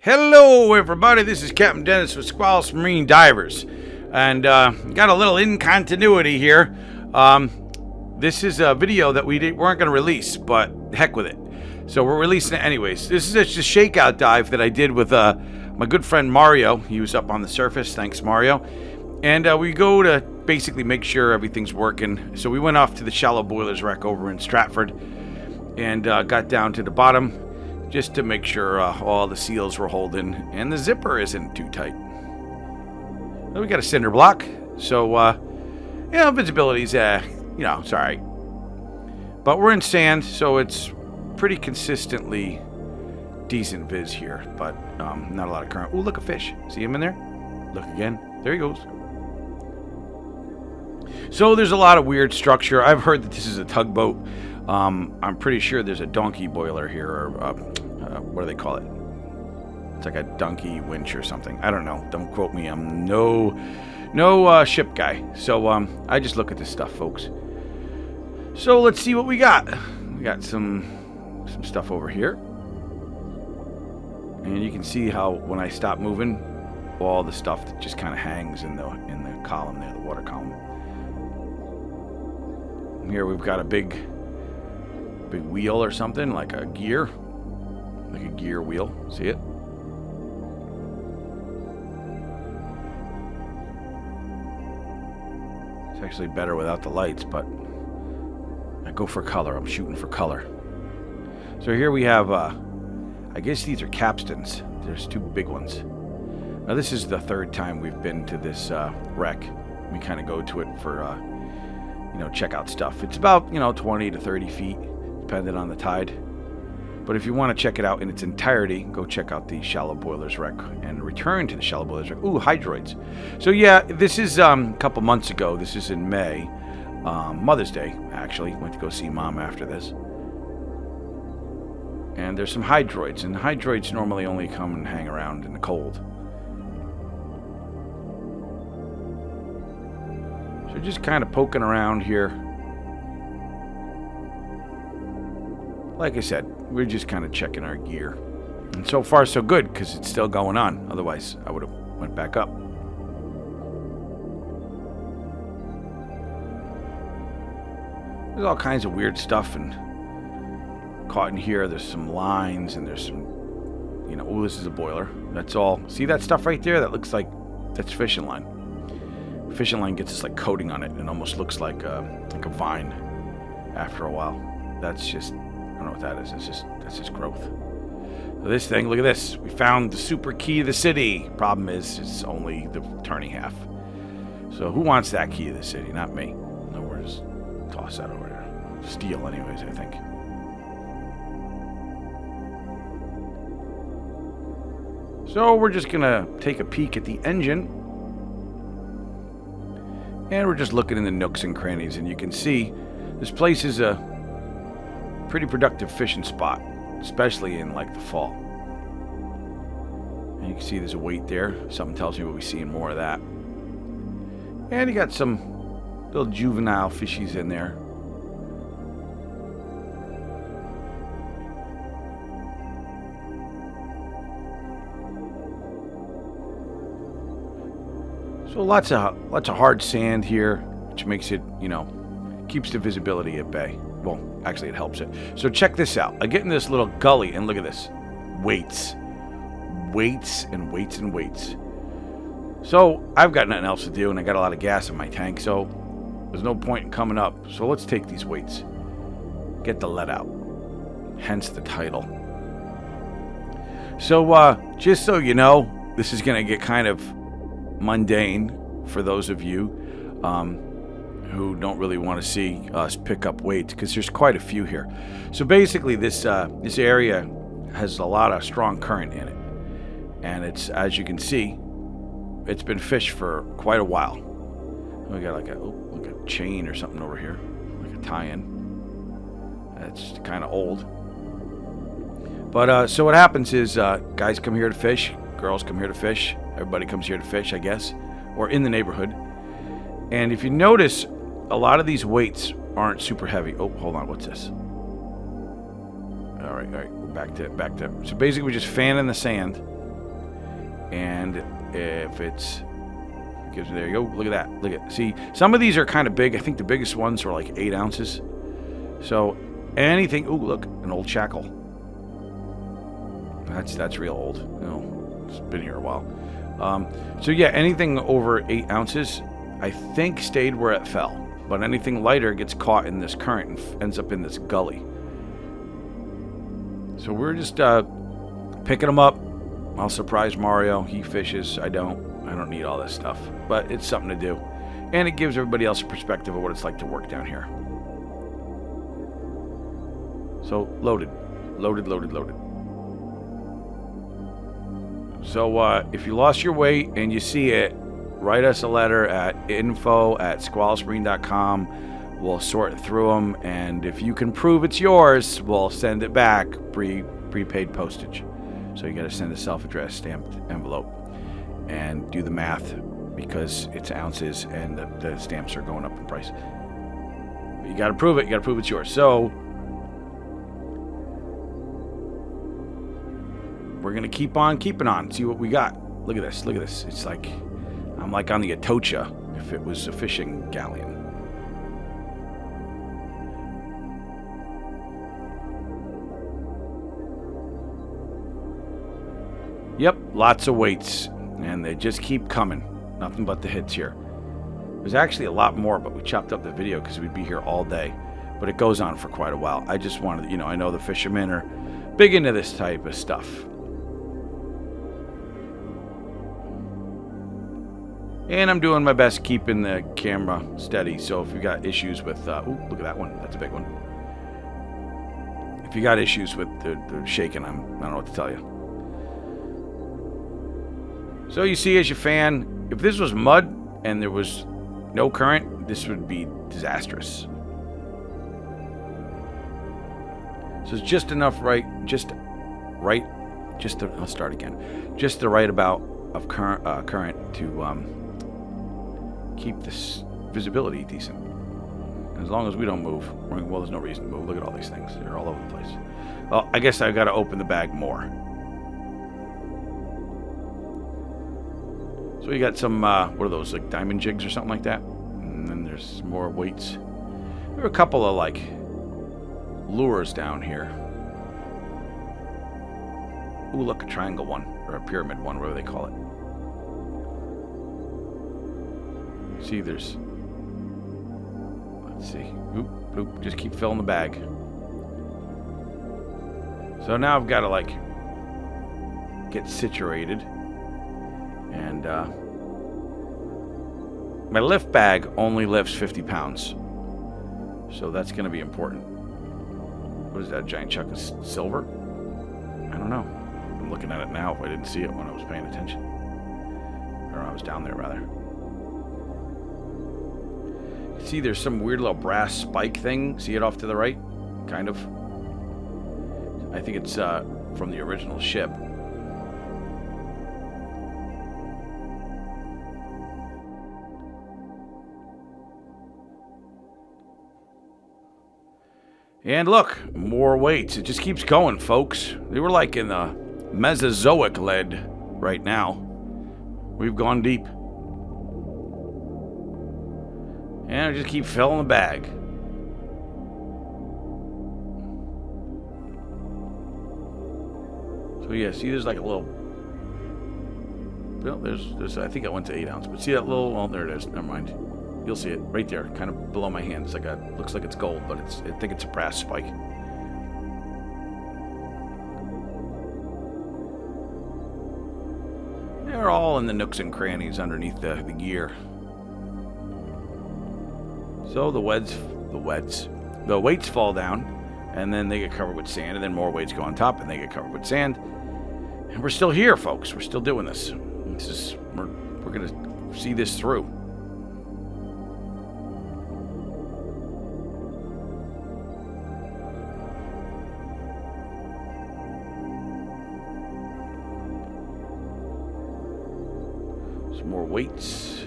Hello, everybody. This is Captain Dennis with Squalus Marine Divers, and got a little incontinuity here. This is a video that weren't going to release, but heck with it. So we're releasing it anyways. This is just a shakeout dive that I did with my good friend Mario. He was up on the surface. Thanks, Mario. And we go to basically make sure everything's working. So we went off to the shallow boilers wreck over in Stratford and got down to the bottom, just to make sure all the seals were holding and the zipper isn't too tight. Well, we got a cinder block, so visibility's it's all right. But we're in sand, so it's pretty consistently decent viz here, but not a lot of current. Ooh, look, a fish. See him in there? Look again. There he goes. So there's a lot of weird structure. I've heard that this is a tugboat. I'm pretty sure there's a donkey boiler here, or what do they call it? It's like a donkey winch or something. I don't know. Don't quote me. I'm no ship guy. So I just look at this stuff, folks. So let's see what we got. We got some stuff over here, and you can see how when I stop moving, all the stuff that just kind of hangs in the column there, the water column. And here we've got a big wheel or something, like a gear wheel. See it? It's actually better without the lights, but I go for color. I'm shooting for color. So here we have I guess these are capstans. There's two big ones. Now this is the third time we've been to this wreck. We kind of go to it for check out stuff. It's about 20 to 30 feet depending on the tide. But if you want to check it out in its entirety, go check out the shallow boilers wreck and return to the shallow boilers wreck. Ooh, hydroids. So yeah, this is a couple months ago. This is in May. Mother's Day, actually. Went to go see Mom after this. And there's some hydroids. And hydroids normally only come and hang around in the cold. So just kind of poking around here. Like I said, we're just kind of checking our gear. And so far so good, because it's still going on. Otherwise, I would have went back up. There's all kinds of weird stuff and caught in here. There's some lines and there's some, oh, this is a boiler. That's all. See that stuff right there? That looks like, that's fishing line. Fishing line gets this like coating on it and almost looks like a vine after a while. That's just, I don't know what that is. That's just growth. So this thing, look at this. We found the super key to the city. Problem is, it's only the turning half. So who wants that key to the city? Not me. No, we'll just toss that over there. Steel anyways, I think. So we're just gonna take a peek at the engine. And we're just looking in the nooks and crannies, and you can see this place is a pretty productive fishing spot, especially in like the fall. And you can see there's a weight there. Something tells me we'll be seeing more of that. And you got some little juvenile fishies in there. So lots of hard sand here, which makes it, keeps the visibility at bay. Well, actually it helps it. So check this out. I get in this little gully and look at this. Weights. Weights and weights and weights. So I've got nothing else to do and I got a lot of gas in my tank, so there's no point in coming up. So let's take these weights. Get the lead out. Hence the title. So just so you know, this is going to get kind of mundane for those of you who don't really want to see us pick up weights, because there's quite a few here. So basically this area has a lot of strong current in it, and it's, as you can see, it's been fished for quite a while. We got like a chain or something over here, like a tie-in. That's kind of old, but so what happens is guys come here to fish, girls come here to fish, everybody comes here to fish, I guess, or in the neighborhood. And if you notice, a lot of these weights aren't super heavy. Oh, hold on, what's this? All right, we're back to. So basically, we're just fanning the sand, And if it's... Gives me, there you go. Look at that. Look at... See, some of these are kind of big. I think the biggest ones are like 8 ounces. So anything... Ooh, look. An old shackle. That's real old. No, it's been here a while. So yeah, anything over 8 ounces, I think stayed where it fell. But anything lighter gets caught in this current and ends up in this gully. So we're just picking them up. I'll surprise Mario. He fishes. I don't need all this stuff. But it's something to do. And it gives everybody else a perspective of what it's like to work down here. So loaded. Loaded, loaded, loaded. So if you lost your weight and you see it, write us a letter at info@squalusmarine.com. We'll sort through them, and if you can prove it's yours, we'll send it back prepaid postage. So you got to send a self-addressed stamped envelope and do the math because it's ounces and the stamps are going up in price. But you got to prove it. You got to prove it's yours. So we're going to keep on keeping on. See what we got. Look at this. Look at this. It's like, I'm like on the Atocha if it was a fishing galleon. Yep, lots of weights. And they just keep coming. Nothing but the hits here. There's actually a lot more, but we chopped up the video because we'd be here all day. But it goes on for quite a while. I just wanted, I know the fishermen are big into this type of stuff. And I'm doing my best keeping the camera steady. So if you got issues with... ooh, look at that one. That's a big one. If you got issues with the shaking, I don't know what to tell you. So you see, as your fan, if this was mud and there was no current, this would be disastrous. So it's just enough I'll start again. Just the right amount of current to keep this visibility decent. As long as we don't move. Well, there's no reason to move. Look at all these things. They're all over the place. Well, I guess I've got to open the bag more. So you got some, what are those, like diamond jigs or something like that? And then there's more weights. There are a couple of, like, lures down here. Ooh, look, a triangle one. Or a pyramid one, whatever they call it. See, there's... Let's see. Oop, oop, just keep filling the bag. So now I've got to, like, get situated. And my lift bag only lifts 50 pounds. So that's going to be important. What is that, a giant chunk of silver? I don't know. I'm looking at it now if I didn't see it when I was paying attention. Or I was down there, rather. See, there's some weird little brass spike thing. See it off to the right? Kind of. I think it's from the original ship. And look, more weights. It just keeps going, folks. They were like in the Mesozoic lead right now. We've gone deep. And I just keep filling the bag. So yeah, see there's like a little... Well, there's I think I went to 8 ounce. But see that little... Oh, there it is. Never mind. You'll see it right there, kind of below my hand. It's like looks like it's gold, but I think it's a brass spike. They're all in the nooks and crannies underneath the gear. So the weights fall down, and then they get covered with sand, and then more weights go on top, and they get covered with sand. And we're still here, folks. We're still doing this. We're gonna see this through. More weights.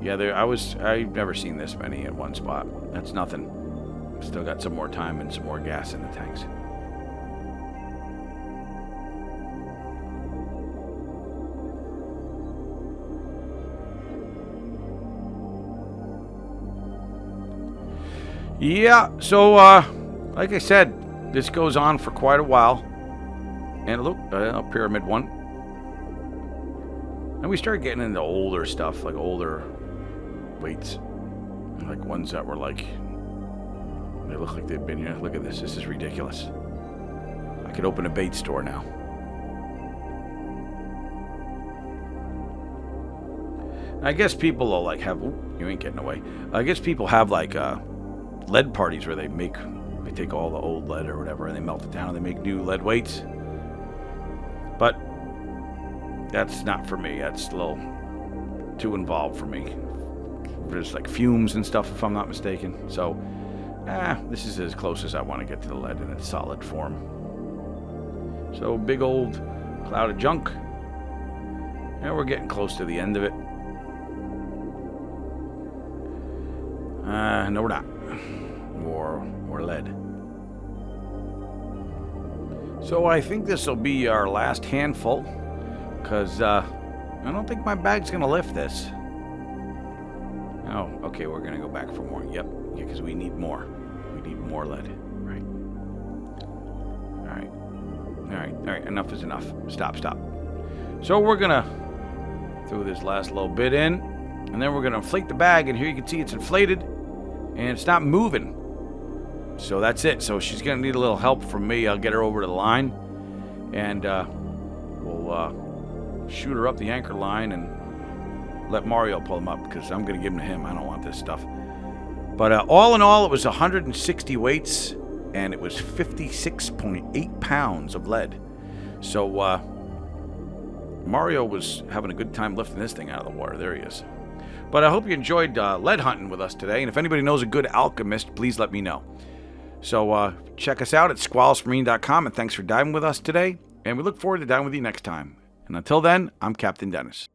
Yeah, I've never seen this many in one spot. That's nothing. Still got some more time and some more gas in the tanks. Yeah, so, like I said, this goes on for quite a while. And look, pyramid one. And we started getting into older stuff, like older weights. Like ones that were like, they look like they've been here. Look at this. This is ridiculous. I could open a bait store now. I guess people will like have, ooh, you ain't getting away. I guess people have like lead parties where they take all the old lead or whatever and they melt it down and they make new lead weights. But that's not for me. That's a little too involved for me. There's like fumes and stuff if I'm not mistaken. So, this is as close as I want to get to the lead in its solid form. So, big old cloud of junk. And we're getting close to the end of it. No, we're not. More lead. So I think this will be our last handful, because I don't think my bag's going to lift this. Oh, okay, we're going to go back for more. Yep, because we need more. We need more lead. Right. All right, enough is enough. Stop. So we're going to throw this last little bit in, and then we're going to inflate the bag, and here you can see it's inflated, and it's not moving. So that's it. So she's going to need a little help from me. I'll get her over to the line, and we'll shoot her up the anchor line and let Mario pull them up, because I'm going to give them to him. I don't want this stuff. But all in all, it was 160 weights, and it was 56.8 pounds of lead. So Mario was having a good time lifting this thing out of the water. There he is. But I hope you enjoyed lead hunting with us today. And if anybody knows a good alchemist, please let me know. So check us out at squalusmarine.com, and thanks for diving with us today. And we look forward to diving with you next time. And until then, I'm Captain Dennis.